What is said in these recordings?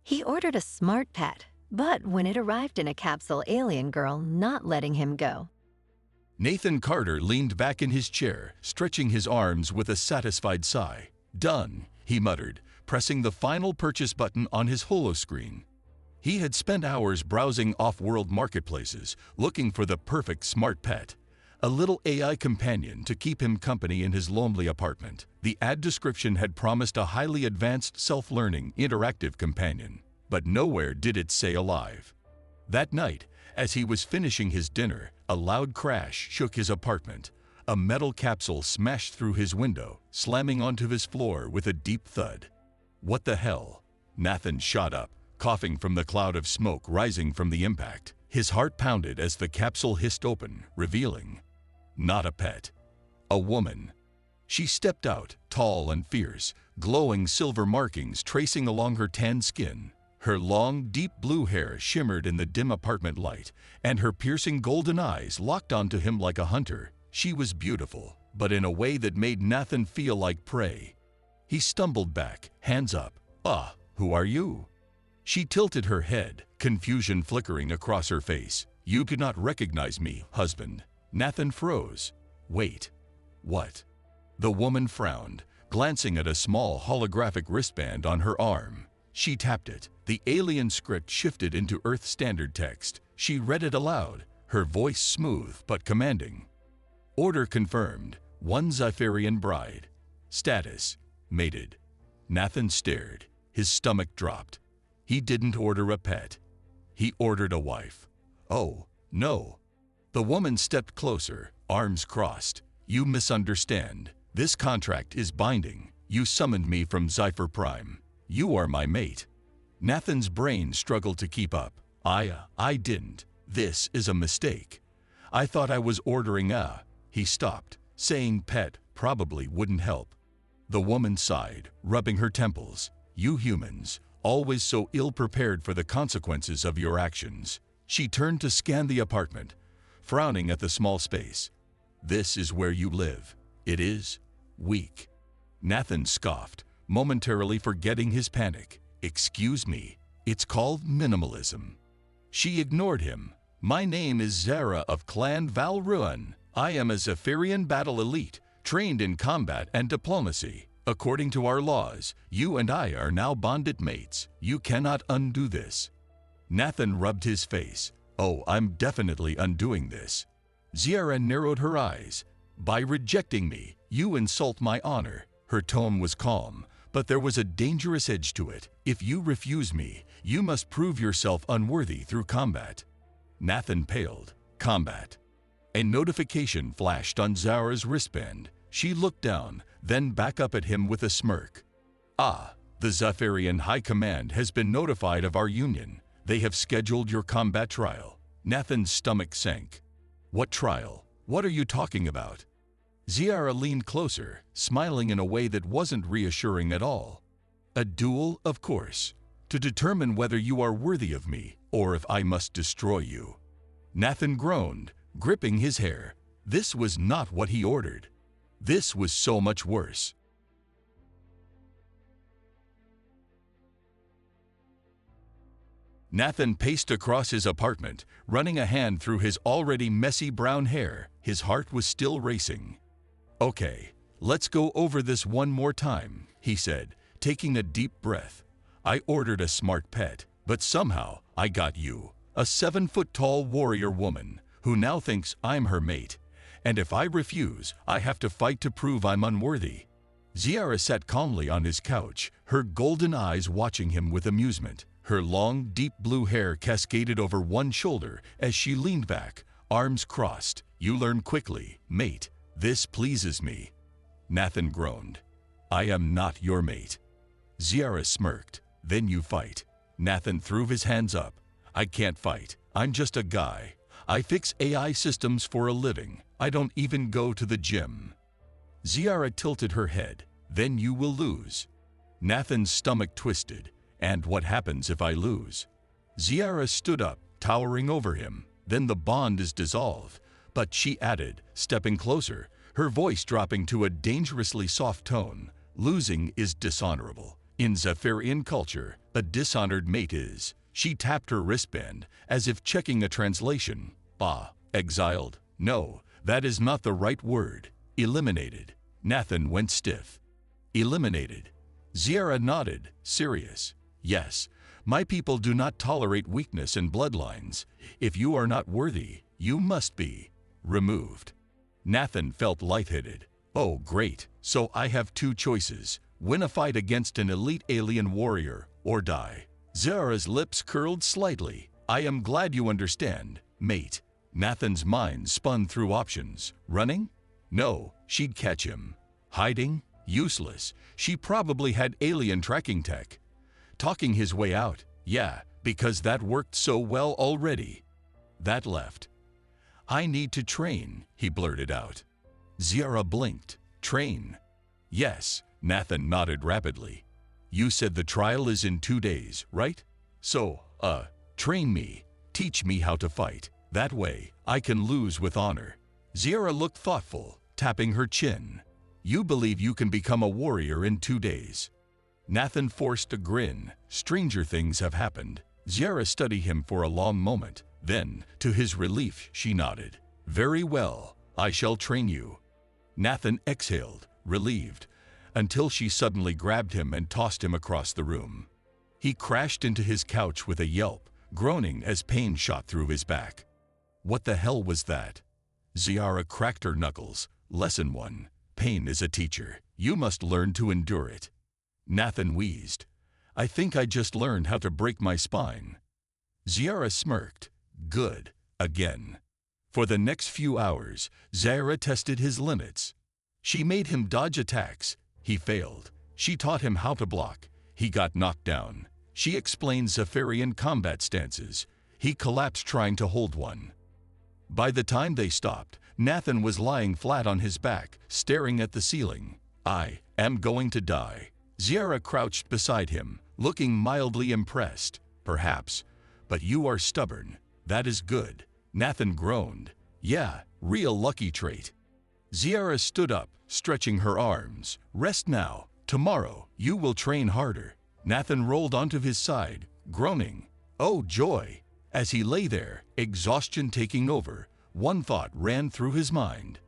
He ordered a smart pet, but when it arrived in a capsule alien girl not letting him go. Nathan Carter leaned back in his chair, stretching his arms with a satisfied sigh. "Done," he muttered, pressing the final purchase button on his holoscreen. He had spent hours browsing off-world marketplaces, looking for the perfect smart pet. A little AI companion to keep him company in his lonely apartment. The ad description had promised a highly advanced self-learning, interactive companion, but nowhere did it say alive. That night, as he was finishing his dinner, a loud crash shook his apartment. A metal capsule smashed through his window, slamming onto his floor with a deep thud. "What the hell?" Nathan shot up, coughing from the cloud of smoke rising from the impact. His heart pounded as the capsule hissed open, revealing not a pet, a woman. She stepped out, tall and fierce, glowing silver markings tracing along her tanned skin. Her long, deep blue hair shimmered in the dim apartment light, and her piercing golden eyes locked onto him like a hunter. She was beautiful, but in a way that made Nathan feel like prey. He stumbled back, hands up. "Ah, who are you?" She tilted her head, confusion flickering across her face. "You could not recognize me, husband." Nathan froze. "Wait. What?" The woman frowned, glancing at a small holographic wristband on her arm. She tapped it. The alien script shifted into Earth Standard text. She read it aloud, her voice smooth but commanding. "Order confirmed. One Zypherian bride. Status: mated." Nathan stared. His stomach dropped. He didn't order a pet. He ordered a wife. "Oh, no." The woman stepped closer, arms crossed. "You misunderstand. This contract is binding. You summoned me from Zypher Prime. You are my mate." Nathan's brain struggled to keep up. I didn't. This is a mistake. I thought I was ordering a..." He stopped. Saying pet probably wouldn't help. The woman sighed, rubbing her temples. "You humans, always so ill-prepared for the consequences of your actions." She turned to scan the apartment, frowning at the small space. "This is where you live. It is weak." Nathan scoffed, momentarily forgetting his panic. "Excuse me, it's called minimalism." She ignored him. "My name is Zara of Clan Val Ruin. I am a Zephyrian battle elite, trained in combat and diplomacy. According to our laws, you and I are now bonded mates. You cannot undo this." Nathan rubbed his face. "Oh, I'm definitely undoing this." Zara narrowed her eyes. "By rejecting me, you insult my honor." Her tone was calm, but there was a dangerous edge to it. "If you refuse me, you must prove yourself unworthy through combat." Nathan paled. "Combat." A notification flashed on Zara's wristband. She looked down, then back up at him with a smirk. "Ah, the Zephyrian High Command has been notified of our union. They have scheduled your combat trial." Nathan's stomach sank. "What trial? What are you talking about?" Zara leaned closer, smiling in a way that wasn't reassuring at all. "A duel, of course, to determine whether you are worthy of me or if I must destroy you." Nathan groaned, gripping his hair. This was not what he ordered. This was so much worse. Nathan paced across his apartment, running a hand through his already messy brown hair. His heart was still racing. "Okay, let's go over this one more time," he said, taking a deep breath. "I ordered a smart pet, but somehow I got you, a 7-foot-tall warrior woman, who now thinks I'm her mate. And if I refuse, I have to fight to prove I'm unworthy." Zara sat calmly on his couch, her golden eyes watching him with amusement. Her long, deep blue hair cascaded over one shoulder as she leaned back, arms crossed. "You learn quickly, mate. This pleases me." Nathan groaned. "I am not your mate." Zara smirked. "Then you fight." Nathan threw his hands up. "I can't fight. I'm just a guy. I fix AI systems for a living. I don't even go to the gym." Zara tilted her head. "Then you will lose." Nathan's stomach twisted. "And what happens if I lose?" Zara stood up, towering over him. "Then the bond is dissolved." But she added, stepping closer, her voice dropping to a dangerously soft tone, "Losing is dishonorable. In Zephyrian culture, a dishonored mate is. She tapped her wristband as if checking a translation. Exiled. No, that is not the right word. Eliminated. Nathan went stiff. Eliminated. Ziara nodded, serious. Yes, my people do not tolerate weakness in bloodlines. If you are not worthy, you must be removed. Nathan felt lightheaded. Oh, great. So I have two choices. Win a fight against an elite alien warrior, or die. Zara's lips curled slightly. I am glad you understand, mate. Nathan's mind spun through options. Running? No, she'd catch him. Hiding? Useless. She probably had alien tracking tech. Talking his way out? Yeah, because that worked so well already. That left. I need to train, he blurted out. Ziara blinked. Train? Yes, Nathan nodded rapidly. You said the trial is in 2 days, right? So, train me. Teach me how to fight. That way, I can lose with honor. Ziara looked thoughtful, tapping her chin. You believe you can become a warrior in 2 days. Nathan forced a grin. Stranger things have happened. Ziara studied him for a long moment. Then, to his relief, she nodded. Very well, I shall train you. Nathan exhaled, relieved, until she suddenly grabbed him and tossed him across the room. He crashed into his couch with a yelp, groaning as pain shot through his back. What the hell was that? Ziara cracked her knuckles. Lesson 1. Pain is a teacher. You must learn to endure it. Nathan wheezed. I think I just learned how to break my spine. Ziara smirked. Good. Again. For the next few hours, Ziara tested his limits. She made him dodge attacks. He failed. She taught him how to block. He got knocked down. She explained Zephyrian combat stances. He collapsed trying to hold one. By the time they stopped, Nathan was lying flat on his back, staring at the ceiling. I am going to die. Ziara crouched beside him, looking mildly impressed. Perhaps. But you are stubborn. That is good. Nathan groaned. Yeah, real lucky trait. Ziara stood up, stretching her arms. Rest now. Tomorrow, you will train harder. Nathan rolled onto his side, groaning. Oh, joy! As he lay there, exhaustion taking over, one thought ran through his mind.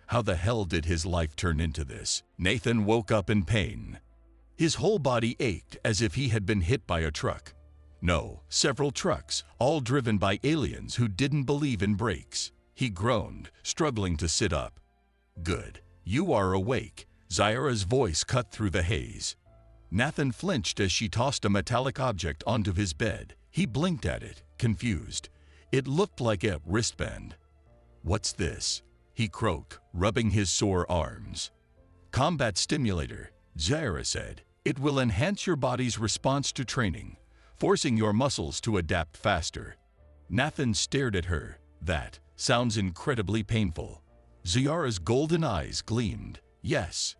How the hell did his life turn into this? Nathan woke up in pain. His whole body ached as if he had been hit by a truck. No, several trucks, all driven by aliens who didn't believe in brakes. He groaned, struggling to sit up. Good. You are awake. Ziara's voice cut through the haze. Nathan flinched as she tossed a metallic object onto his bed. He blinked at it, confused. It looked like a wristband. What's this? He croaked, rubbing his sore arms. Combat stimulator, Ziara said. It will enhance your body's response to training, forcing your muscles to adapt faster. Nathan stared at her. That sounds incredibly painful. Ziara's golden eyes gleamed. Yes.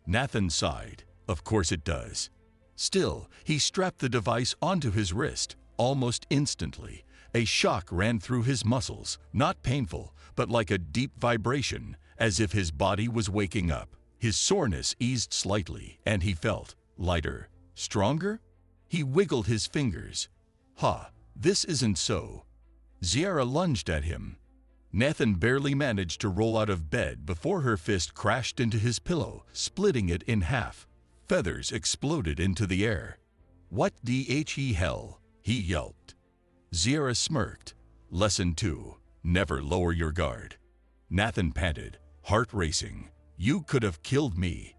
Nathan sighed. Of course it does. Still, he strapped the device onto his wrist. Almost instantly, a shock ran through his muscles, not painful, but like a deep vibration, as if his body was waking up. His soreness eased slightly, and he felt lighter, stronger. He wiggled his fingers. This isn't so. Ziara lunged at him. Nathan barely managed to roll out of bed before her fist crashed into his pillow, splitting it in half. Feathers exploded into the air. What the hell? He yelped. Ziara smirked. Lesson 2. Never lower your guard. Nathan panted, heart racing. You could have killed me.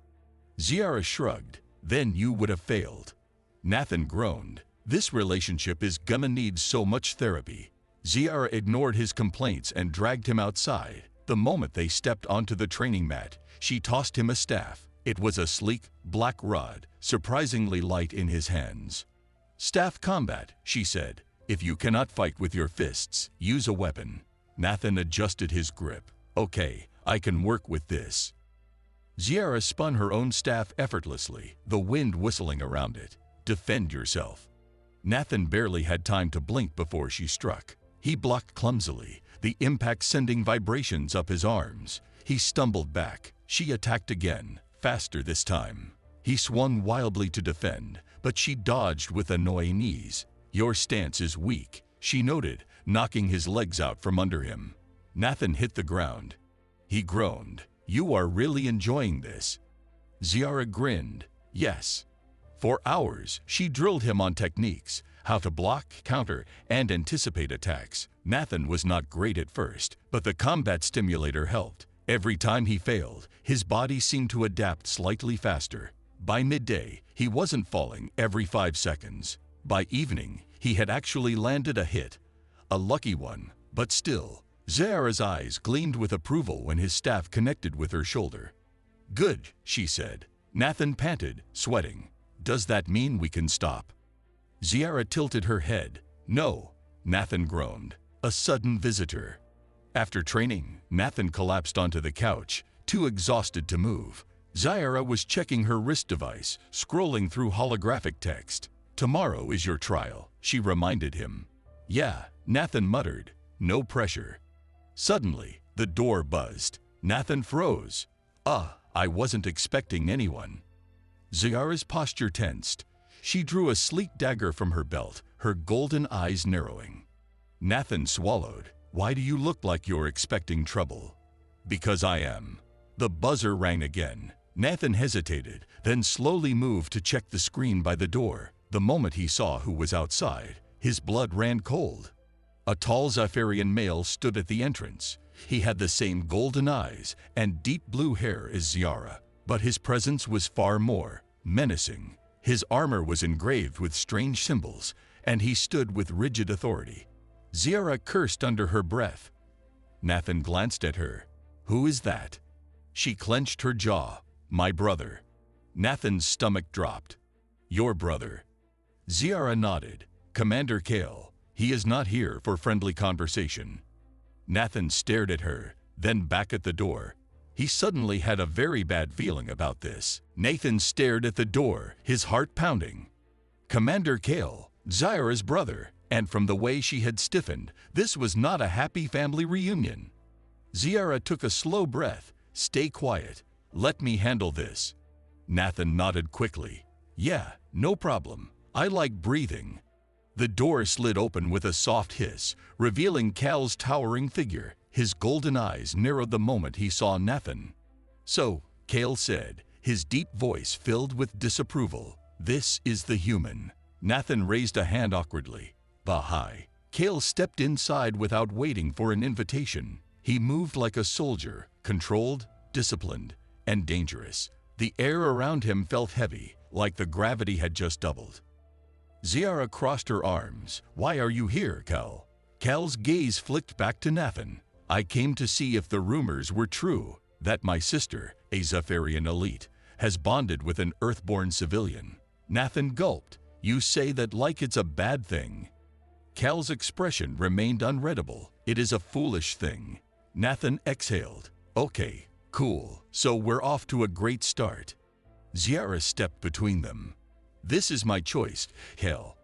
Ziara shrugged. Then you would have failed. Nathan groaned. This relationship is gonna need so much therapy. Ziara ignored his complaints and dragged him outside. The moment they stepped onto the training mat, she tossed him a staff. It was a sleek, black rod, surprisingly light in his hands. Staff combat, she said. If you cannot fight with your fists, use a weapon. Nathan adjusted his grip. Okay, I can work with this. Ziara spun her own staff effortlessly, the wind whistling around it. Defend yourself. Nathan barely had time to blink before she struck. He blocked clumsily, the impact sending vibrations up his arms. He stumbled back. She attacked again, faster this time. He swung wildly to defend, but she dodged with annoying ease. Your stance is weak, she noted, knocking his legs out from under him. Nathan hit the ground. He groaned. You are really enjoying this. Ziara grinned. Yes. For hours, she drilled him on techniques, how to block, counter, and anticipate attacks. Nathan was not great at first, but the combat stimulator helped. Every time he failed, his body seemed to adapt slightly faster. By midday, he wasn't falling every 5 seconds. By evening, he had actually landed a hit. A lucky one, but still. Ziara's eyes gleamed with approval when his staff connected with her shoulder. Good, she said. Nathan panted, sweating. Does that mean we can stop? Ziara tilted her head. No, Nathan groaned. A sudden visitor. After training, Nathan collapsed onto the couch, too exhausted to move. Ziara was checking her wrist device, scrolling through holographic text. Tomorrow is your trial, she reminded him. Yeah, Nathan muttered. No pressure. Suddenly, the door buzzed. Nathan froze. I wasn't expecting anyone. Ziara's posture tensed. She drew a sleek dagger from her belt, her golden eyes narrowing. Nathan swallowed. Why do you look like you're expecting trouble? Because I am. The buzzer rang again. Nathan hesitated, then slowly moved to check the screen by the door. The moment he saw who was outside, his blood ran cold. A tall Zephyrian male stood at the entrance. He had the same golden eyes and deep blue hair as Ziara, but his presence was far more menacing. His armor was engraved with strange symbols, and he stood with rigid authority. Ziara cursed under her breath. Nathan glanced at her. Who is that? She clenched her jaw. My brother. Nathan's stomach dropped. Your brother. Ziara nodded. Commander Kale. He is not here for friendly conversation. Nathan stared at her, then back at the door. He suddenly had a very bad feeling about this. Nathan stared at the door, his heart pounding. Commander Kale, Ziara's brother, and from the way she had stiffened, this was not a happy family reunion. Ziara took a slow breath. Stay quiet. Let me handle this. Nathan nodded quickly. Yeah, no problem. I like breathing. The door slid open with a soft hiss, revealing Cal's towering figure. His golden eyes narrowed the moment he saw Nathan. So, Cal said, his deep voice filled with disapproval. This is the human. Nathan raised a hand awkwardly. Bahai. Cal stepped inside without waiting for an invitation. He moved like a soldier, controlled, disciplined, and dangerous. The air around him felt heavy, like the gravity had just doubled. Ziara crossed her arms. Why are you here, Cal? Cal's gaze flicked back to Nathan. I came to see if the rumors were true, that my sister, a Zephyrian elite, has bonded with an Earthborn civilian. Nathan gulped. You say that like it's a bad thing. Cal's expression remained unreadable. It is a foolish thing. Nathan exhaled. Okay, cool. So we're off to a great start. Ziara stepped between them. This is my choice, Cal.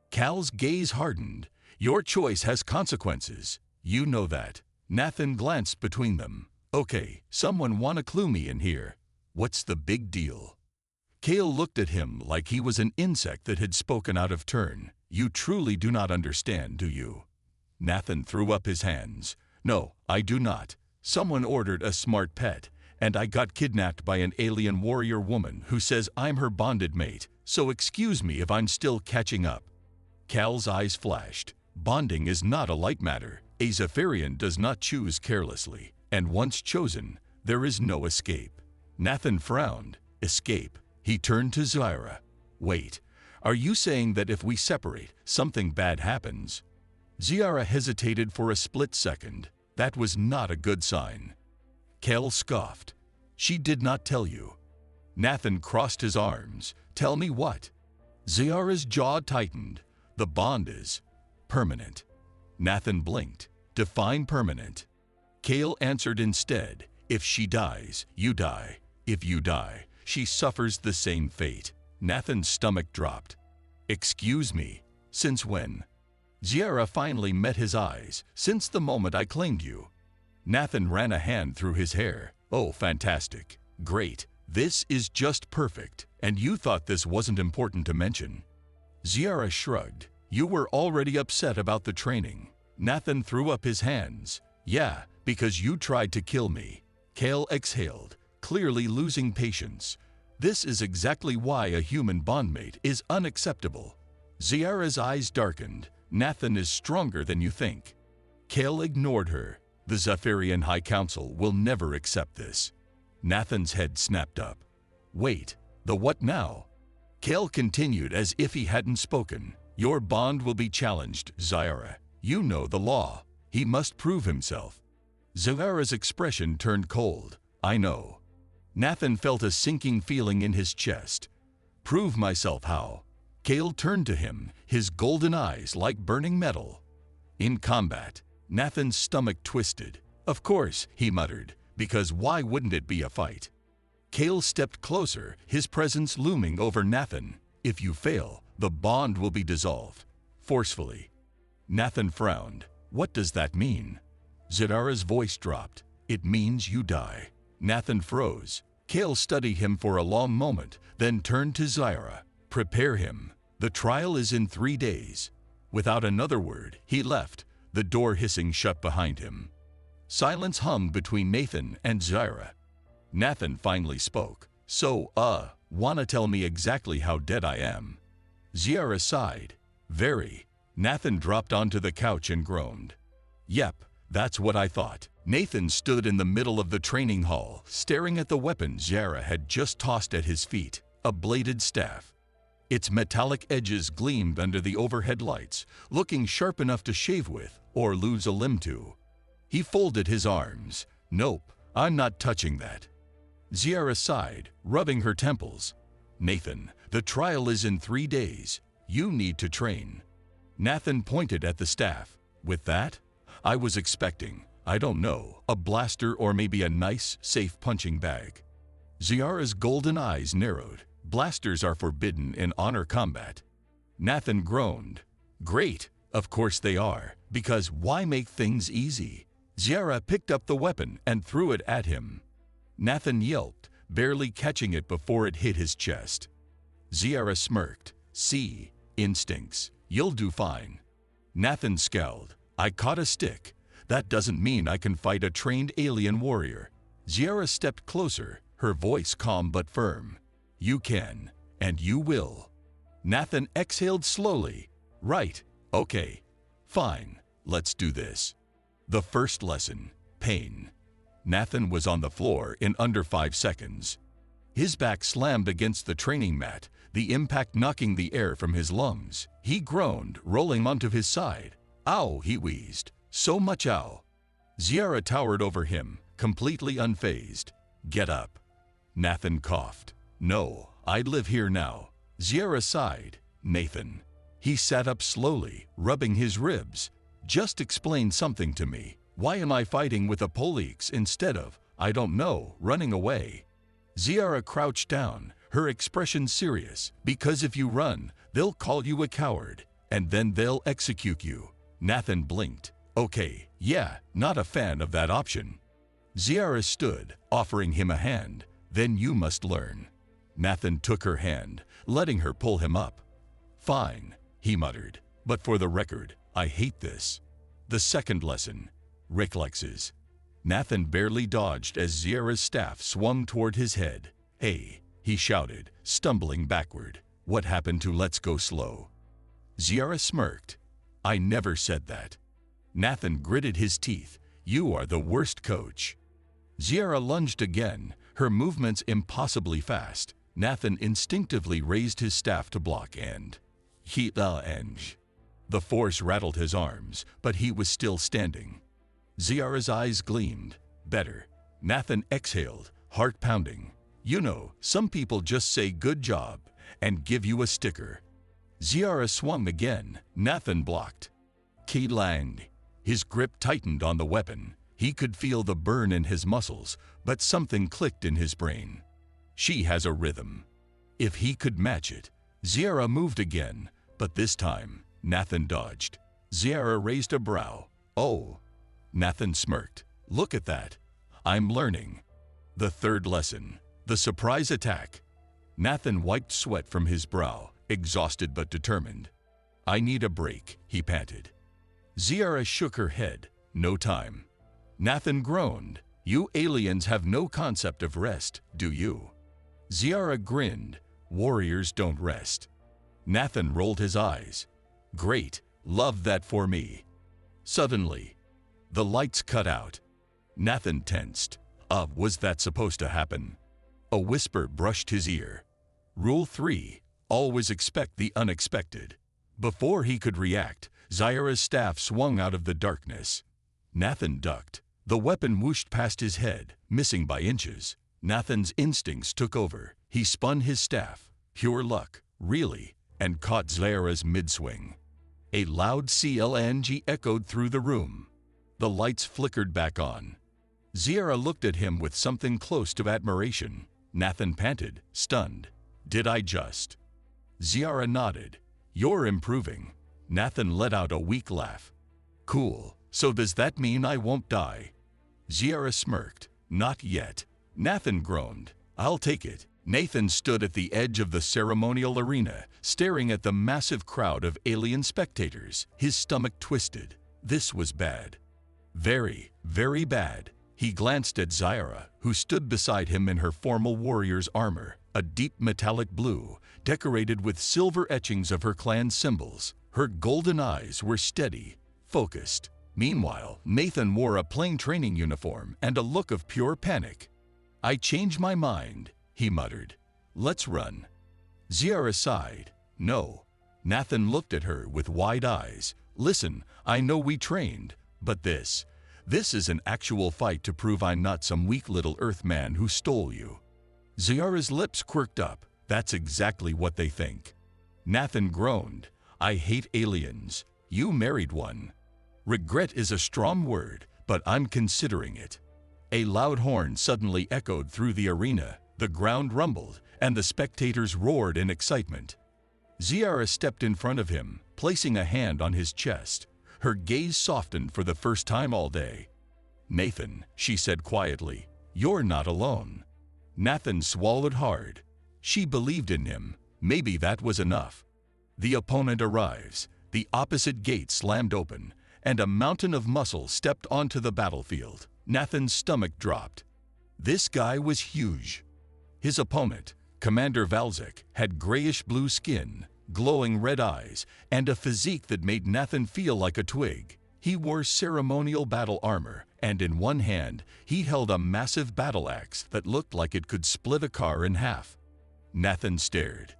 Cal's gaze hardened. Your choice has consequences. You know that. Nathan glanced between them. Okay, someone wanna clue me in here. What's the big deal? Cal looked at him like he was an insect that had spoken out of turn. You truly do not understand, do you? Nathan threw up his hands. No, I do not. Someone ordered a smart pet, and I got kidnapped by an alien warrior woman who says I'm her bonded mate, so excuse me if I'm still catching up. Cal's eyes flashed. Bonding is not a light matter. A Zephyrian does not choose carelessly, and once chosen, there is no escape. Nathan frowned. Escape. He turned to Ziara. Wait, are you saying that if we separate, something bad happens? Ziara hesitated for a split second. That was not a good sign. Cal scoffed. She did not tell you. Nathan crossed his arms. Tell me what? Ziara's jaw tightened. The bond is permanent. Nathan blinked. Define permanent. Cal answered instead. If she dies, you die. If you die, she suffers the same fate. Nathan's stomach dropped. Excuse me, since when? Ziara finally met his eyes. Since the moment I claimed you. Nathan ran a hand through his hair. Oh, fantastic. Great. This is just perfect, and you thought this wasn't important to mention. Ziara shrugged. You were already upset about the training. Nathan threw up his hands. Yeah, because you tried to kill me. Kale exhaled, clearly losing patience. This is exactly why a human bondmate is unacceptable. Ziara's eyes darkened. Nathan is stronger than you think. Kale ignored her. The Zephyrian High Council will never accept this. Nathan's head snapped up. Wait, the what now? Kale continued as if he hadn't spoken. Your bond will be challenged, Ziara. You know the law. He must prove himself. Ziara's expression turned cold. I know. Nathan felt a sinking feeling in his chest. Prove myself how? Kale turned to him, his golden eyes like burning metal. In combat, Nathan's stomach twisted. Of course, he muttered, because why wouldn't it be a fight? Kale stepped closer, his presence looming over Nathan. If you fail, the bond will be dissolved. Forcefully. Nathan frowned. What does that mean? Ziara's voice dropped. It means you die. Nathan froze. Kale studied him for a long moment, then turned to Ziara. Prepare him. The trial is in 3 days. Without another word, he left, the door hissing shut behind him. Silence hummed between Nathan and Ziara. Nathan finally spoke. So, wanna tell me exactly how dead I am? Ziara sighed. Very. Nathan dropped onto the couch and groaned. Yep, that's what I thought. Nathan stood in the middle of the training hall, staring at the weapon Ziara had just tossed at his feet, a bladed staff. Its metallic edges gleamed under the overhead lights, looking sharp enough to shave with or lose a limb to. He folded his arms. Nope, I'm not touching that. Ziara sighed, rubbing her temples. Nathan, the trial is in 3 days. You need to train. Nathan pointed at the staff. With that? I was expecting, I don't know, a blaster or maybe a nice, safe punching bag. Ziara's golden eyes narrowed. Blasters are forbidden in honor combat. Nathan groaned. Great, of course they are, because why make things easy? Ziara picked up the weapon and threw it at him. Nathan yelped, barely catching it before it hit his chest. Ziara smirked. See, instincts. You'll do fine. Nathan scowled. I caught a stick. That doesn't mean I can fight a trained alien warrior. Ziara stepped closer, her voice calm but firm. You can, and you will. Nathan exhaled slowly. Right, okay. Fine, let's do this. The first lesson, pain. Nathan was on the floor in under 5 seconds. His back slammed against the training mat, the impact knocking the air from his lungs. He groaned, rolling onto his side. Ow, he wheezed. So much ow. Ziara towered over him, completely unfazed. Get up. Nathan coughed. No, I live here now. Ziara sighed. Nathan. He sat up slowly, rubbing his ribs. Just explain something to me. Why am I fighting with a police instead of, I don't know, running away? Ziara crouched down, her expression serious. Because if you run, they'll call you a coward, and then they'll execute you. Nathan blinked. Okay, yeah, not a fan of that option. Ziara stood, offering him a hand. Then you must learn. Nathan took her hand, letting her pull him up. Fine, he muttered, but for the record, I hate this. The second lesson, reflexes. Nathan barely dodged as Ziara's staff swung toward his head. Hey, he shouted, stumbling backward. What happened to let's go slow? Ziara smirked. I never said that. Nathan gritted his teeth. You are the worst coach. Ziara lunged again, her movements impossibly fast. Nathan instinctively raised his staff to block and the force rattled his arms, but he was still standing. Ziara's eyes gleamed. Better. Nathan exhaled, heart pounding. You know, some people just say good job and give you a sticker. Ziara swung again. Nathan blocked. Ki Lang. His grip tightened on the weapon. He could feel the burn in his muscles, but something clicked in his brain. She has a rhythm. If he could match it. Ziara moved again, but this time, Nathan dodged. Ziara raised a brow. Oh. Nathan smirked. Look at that. I'm learning. The third lesson. The surprise attack. Nathan wiped sweat from his brow, exhausted but determined. I need a break, he panted. Ziara shook her head. No time. Nathan groaned. You aliens have no concept of rest, do you? Ziara grinned. Warriors don't rest. Nathan rolled his eyes. Great, love that for me. Suddenly, the lights cut out. Nathan tensed. Was that supposed to happen? A whisper brushed his ear. Rule 3, always expect the unexpected. Before he could react, Zyra's staff swung out of the darkness. Nathan ducked. The weapon whooshed past his head, missing by inches. Nathan's instincts took over. He spun his staff. Pure luck, really, and caught Zyra's mid-swing. A loud CLNG echoed through the room. The lights flickered back on. Zyra looked at him with something close to admiration. Nathan panted, stunned. Did I just? Zyra nodded. You're improving. Nathan let out a weak laugh. Cool, so does that mean I won't die? Zyra smirked. Not yet. Nathan groaned. I'll take it. Nathan stood at the edge of the ceremonial arena, staring at the massive crowd of alien spectators, his stomach twisted. This was bad. Very, very bad. He glanced at Zyra, who stood beside him in her formal warrior's armor, a deep metallic blue, decorated with silver etchings of her clan's symbols. Her golden eyes were steady, focused. Meanwhile, Nathan wore a plain training uniform and a look of pure panic. I changed my mind, he muttered. Let's run. Zyra sighed. No. Nathan looked at her with wide eyes. Listen, I know we trained, but this is an actual fight to prove I'm not some weak little Earthman who stole you. Zyra's lips quirked up. That's exactly what they think. Nathan groaned. I hate aliens. You married one. Regret is a strong word, but I'm considering it. A loud horn suddenly echoed through the arena. The ground rumbled, and the spectators roared in excitement. Zyra stepped in front of him, placing a hand on his chest. Her gaze softened for the first time all day. Nathan, she said quietly, you're not alone. Nathan swallowed hard. She believed in him. Maybe that was enough. The opponent arrives. The opposite gate slammed open, and a mountain of muscle stepped onto the battlefield. Nathan's stomach dropped. This guy was huge. His opponent, Commander Valzek, had grayish-blue skin, glowing red eyes, and a physique that made Nathan feel like a twig. He wore ceremonial battle armor, and in one hand, he held a massive battle axe that looked like it could split a car in half. Nathan stared.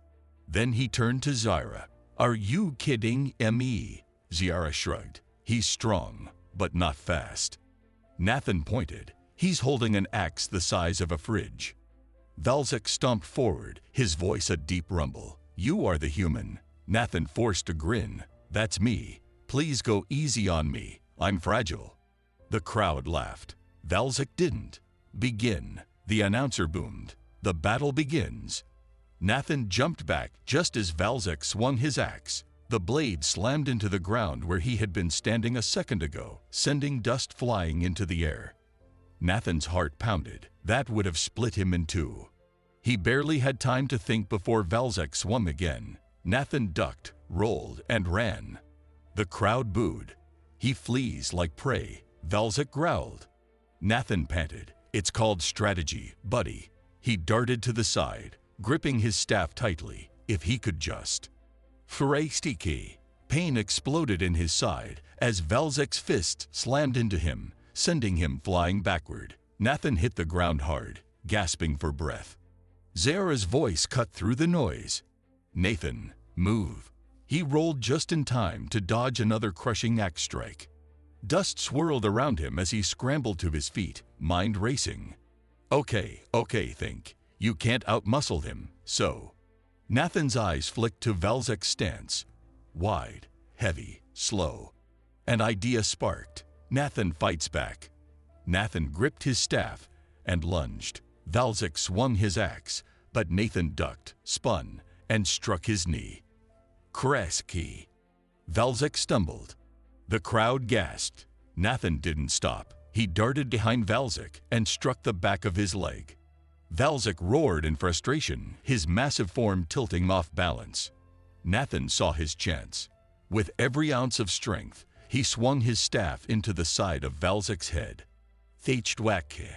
Then he turned to Zyra. Are you kidding me? Zyra shrugged. He's strong, but not fast. Nathan pointed. He's holding an axe the size of a fridge. Valzek stomped forward, his voice a deep rumble. You are the human. Nathan forced a grin. That's me. Please go easy on me. I'm fragile. The crowd laughed. Valzek didn't. Begin. The announcer boomed. The battle begins. Nathan jumped back just as Valzek swung his axe. The blade slammed into the ground where he had been standing a second ago, sending dust flying into the air. Nathan's heart pounded. That would have split him in two. He barely had time to think before Valzek swung again. Nathan ducked, rolled, and ran. The crowd booed. He flees like prey. Valzek growled. Nathan panted. It's called strategy, buddy. He darted to the side, gripping his staff tightly. If he could just. Freistiki. Pain exploded in his side as Valzek's fist slammed into him, sending him flying backward. Nathan hit the ground hard, gasping for breath. Zyra's voice cut through the noise. Nathan, move. He rolled just in time to dodge another crushing axe strike. Dust swirled around him as he scrambled to his feet, mind racing. Okay, think. You can't outmuscle him, so. Nathan's eyes flicked to Valzek's stance. Wide, heavy, slow. An idea sparked. Nathan fights back. Nathan gripped his staff and lunged. Valzek swung his axe, but Nathan ducked, spun, and struck his knee. Kreski. Valzek stumbled. The crowd gasped. Nathan didn't stop. He darted behind Valzek and struck the back of his leg. Valzek roared in frustration, his massive form tilting off balance. Nathan saw his chance. With every ounce of strength, he swung his staff into the side of Valzek's head. Thechtwake.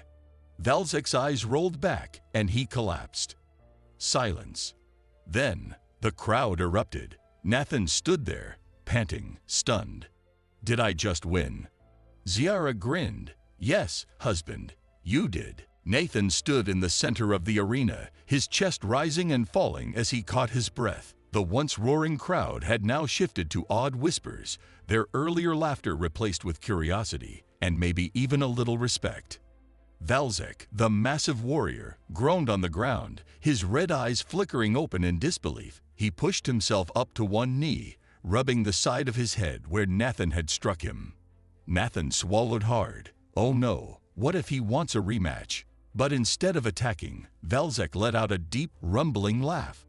Valzek's eyes rolled back, and he collapsed. Silence. Then, the crowd erupted. Nathan stood there, panting, stunned. Did I just win? Ziara grinned. Yes, husband, you did. Nathan stood in the center of the arena, his chest rising and falling as he caught his breath. The once roaring crowd had now shifted to awed whispers, their earlier laughter replaced with curiosity, and maybe even a little respect. Valzek, the massive warrior, groaned on the ground, his red eyes flickering open in disbelief. He pushed himself up to one knee, rubbing the side of his head where Nathan had struck him. Nathan swallowed hard. Oh no, what if he wants a rematch? But instead of attacking, Valzek let out a deep, rumbling laugh.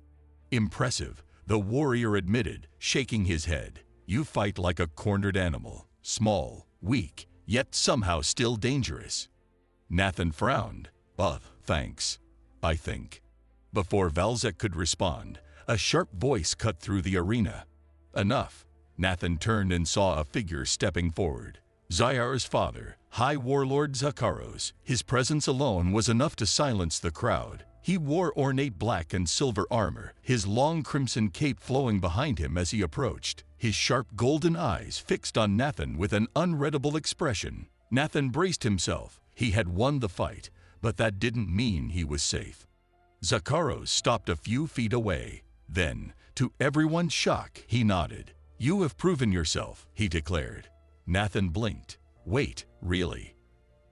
Impressive, the warrior admitted, shaking his head. You fight like a cornered animal, small, weak, yet somehow still dangerous. Nathan frowned. Thanks, I think. Before Valzek could respond, a sharp voice cut through the arena. Enough. Nathan turned and saw a figure stepping forward. Zyara's father, High Warlord Zakaros. His presence alone was enough to silence the crowd. He wore ornate black and silver armor, his long crimson cape flowing behind him as he approached, his sharp golden eyes fixed on Nathan with an unreadable expression. Nathan braced himself. He had won the fight, but that didn't mean he was safe. Zakaros stopped a few feet away. Then, to everyone's shock, he nodded. You have proven yourself, he declared. Nathan blinked. Wait, really?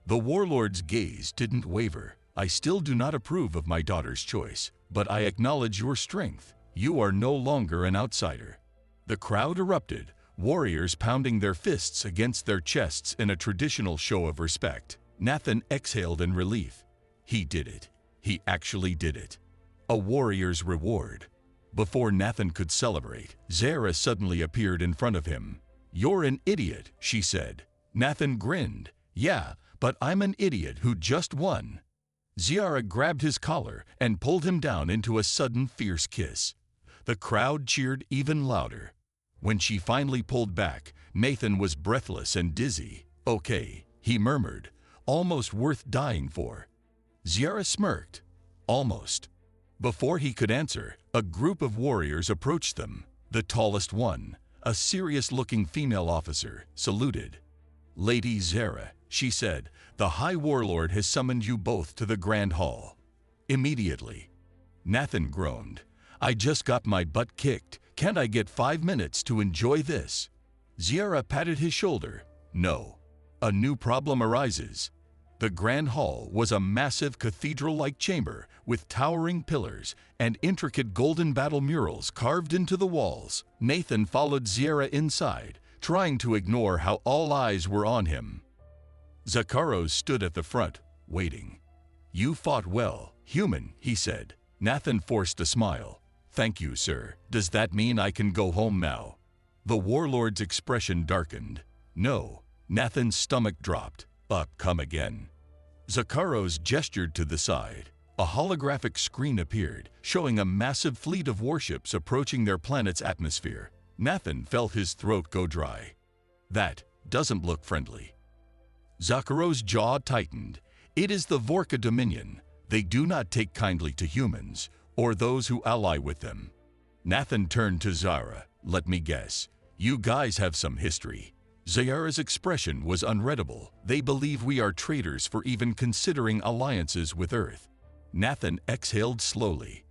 The warlord's gaze didn't waver. I still do not approve of my daughter's choice, but I acknowledge your strength. You are no longer an outsider. The crowd erupted, warriors pounding their fists against their chests in a traditional show of respect. Nathan exhaled in relief. He did it. He actually did it. A warrior's reward. Before Nathan could celebrate, Zara suddenly appeared in front of him. You're an idiot, she said. Nathan grinned. Yeah, but I'm an idiot who just won. Ziara grabbed his collar and pulled him down into a sudden fierce kiss. The crowd cheered even louder. When she finally pulled back, Nathan was breathless and dizzy. Okay, he murmured, almost worth dying for. Ziara smirked. Almost. Before he could answer, a group of warriors approached them. The tallest one, a serious-looking female officer, saluted. Lady Zara, she said, the High Warlord has summoned you both to the Grand Hall. Immediately. Nathan groaned. I just got my butt kicked. Can't I get 5 minutes to enjoy this? Zara patted his shoulder. No. A new problem arises. The Grand Hall was a massive cathedral-like chamber with towering pillars and intricate golden battle murals carved into the walls. Nathan followed Zara inside, trying to ignore how all eyes were on him. Zakaros stood at the front, waiting. You fought well, human, he said. Nathan forced a smile. Thank you, sir. Does that mean I can go home now? The warlord's expression darkened. No. Nathan's stomach dropped. Come again. Zakaros gestured to the side. A holographic screen appeared, showing a massive fleet of warships approaching their planet's atmosphere. Nathan felt his throat go dry. That doesn't look friendly. Zakaros' jaw tightened. It is the Vorka Dominion. They do not take kindly to humans, or those who ally with them. Nathan turned to Zara. Let me guess. You guys have some history. Zara's expression was unreadable. They believe we are traitors for even considering alliances with Earth. Nathan exhaled slowly.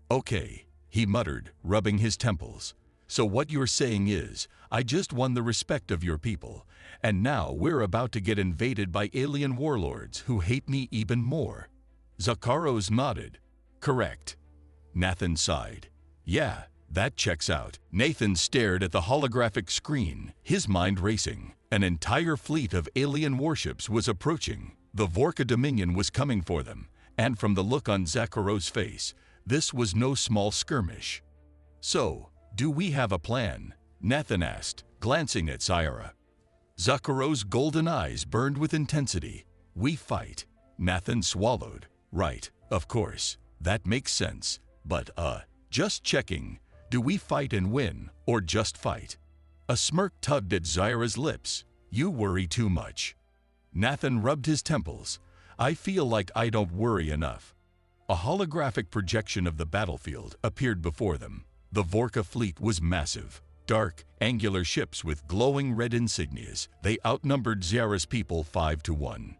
Okay, he muttered, rubbing his temples. So what you're saying is, I just won the respect of your people, and now we're about to get invaded by alien warlords who hate me even more. Zakaros nodded. Correct. Nathan sighed. Yeah, that checks out. Nathan stared at the holographic screen, his mind racing. An entire fleet of alien warships was approaching. The Vorka Dominion was coming for them, and from the look on Zakaros' face, this was no small skirmish. So, do we have a plan? Nathan asked, glancing at Zyara. Zakaros' golden eyes burned with intensity. We fight. Nathan swallowed. Right, of course. That makes sense. But, just checking. Do we fight and win, or just fight? A smirk tugged at Zyra's lips. You worry too much. Nathan rubbed his temples. I feel like I don't worry enough. A holographic projection of the battlefield appeared before them. The Vorka fleet was massive. Dark, angular ships with glowing red insignias. They outnumbered Zyra's people 5-1.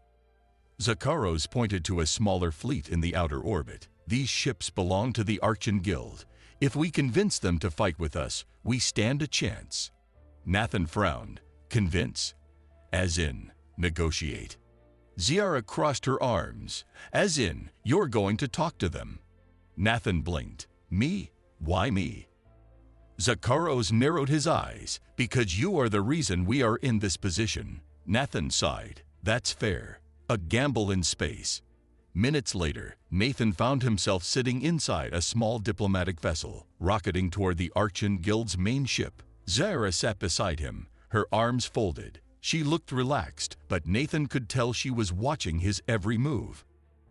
Zakaros pointed to a smaller fleet in the outer orbit. These ships belong to the Archon Guild. If we convince them to fight with us, we stand a chance. Nathan frowned. Convince? As in, negotiate. Zyra crossed her arms. As in, you're going to talk to them. Nathan blinked. Me? Why me? Zakaros narrowed his eyes. Because you are the reason we are in this position. Nathan sighed. That's fair. A gamble in space. Minutes later, Nathan found himself sitting inside a small diplomatic vessel, rocketing toward the Archon Guild's main ship. Zyra sat beside him, her arms folded. She looked relaxed, but Nathan could tell she was watching his every move.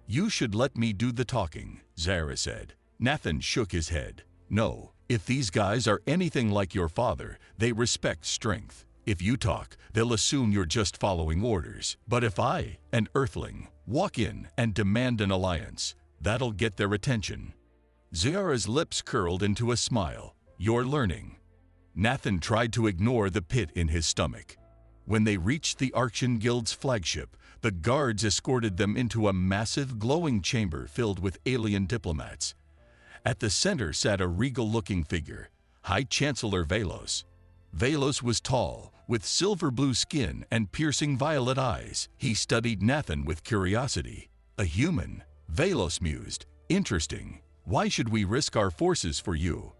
You should let me do the talking, Zyra said. Nathan shook his head. No, if these guys are anything like your father, they respect strength. If you talk, they'll assume you're just following orders. But if I, an Earthling, walk in and demand an alliance, that'll get their attention. Zyra's lips curled into a smile. You're learning. Nathan tried to ignore the pit in his stomach. When they reached the Archon Guild's flagship, the guards escorted them into a massive glowing chamber filled with alien diplomats. At the center sat a regal-looking figure, High Chancellor Velos. Velos was tall, with silver-blue skin and piercing violet eyes. He studied Nathan with curiosity. A human, Velos mused. Interesting. Why should we risk our forces for you?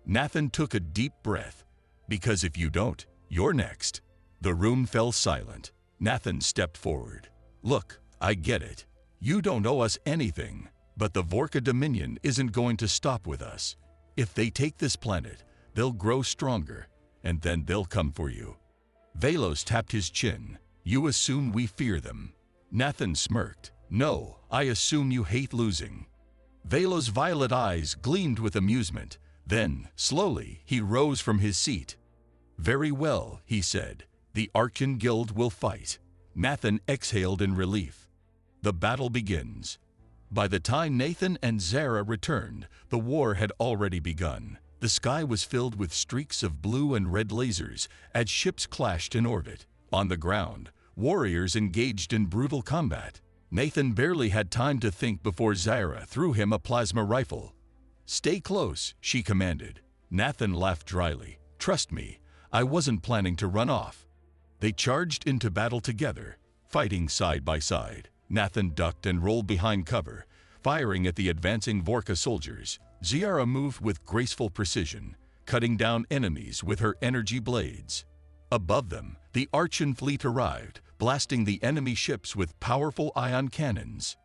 Nathan took a deep breath. Because if you don't, you're next. The room fell silent. Nathan stepped forward. Look, I get it. You don't owe us anything. But the Vorka Dominion isn't going to stop with us. If they take this planet, they'll grow stronger, and then they'll come for you. Velos tapped his chin. You assume we fear them. Nathan smirked. No, I assume you hate losing. Velos' violet eyes gleamed with amusement. Then, slowly, he rose from his seat. Very well, he said. The Archon Guild will fight. Nathan exhaled in relief. The battle begins. By the time Nathan and Zyra returned, the war had already begun. The sky was filled with streaks of blue and red lasers as ships clashed in orbit. On the ground, warriors engaged in brutal combat. Nathan barely had time to think before Zyra threw him a plasma rifle. Stay close, she commanded. Nathan laughed dryly. Trust me, I wasn't planning to run off. They charged into battle together, fighting side by side. Nathan ducked and rolled behind cover, firing at the advancing Vorka soldiers. Zyra moved with graceful precision, cutting down enemies with her energy blades. Above them, the Archon fleet arrived, blasting the enemy ships with powerful ion cannons.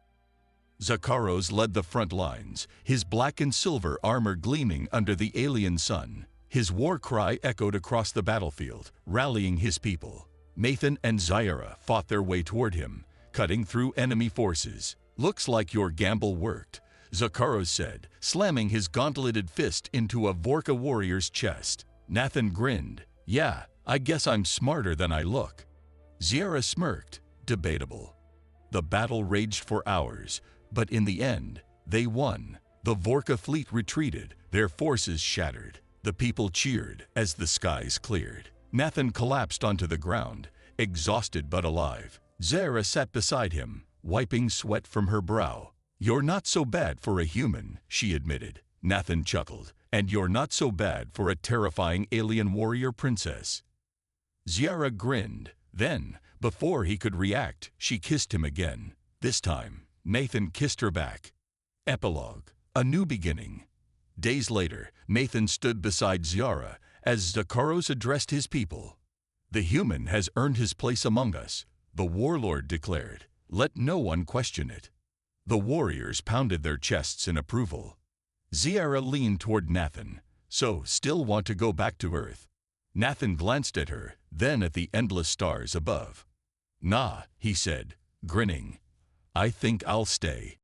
Zakaros led the front lines, his black and silver armor gleaming under the alien sun. His war cry echoed across the battlefield, rallying his people. Nathan and Zyra fought their way toward him, cutting through enemy forces. Looks like your gamble worked, Zakaros said, slamming his gauntleted fist into a Vorka warrior's chest. Nathan grinned. Yeah, I guess I'm smarter than I look. Zyra smirked. Debatable. The battle raged for hours, but in the end, they won. The Vorka fleet retreated, their forces shattered. The people cheered as the skies cleared. Nathan collapsed onto the ground, exhausted but alive. Zyra sat beside him, wiping sweat from her brow. You're not so bad for a human, she admitted. Nathan chuckled. And you're not so bad for a terrifying alien warrior princess. Zyra grinned. Then, before he could react, she kissed him again. This time, Nathan kissed her back. Epilogue. A new beginning. Days later, Nathan stood beside Zyra as Zakaros addressed his people. The human has earned his place among us, the warlord declared. Let no one question it. The warriors pounded their chests in approval. Zyra leaned toward Nathan. So, still want to go back to Earth? Nathan glanced at her, then at the endless stars above. Nah, he said, grinning. I think I'll stay.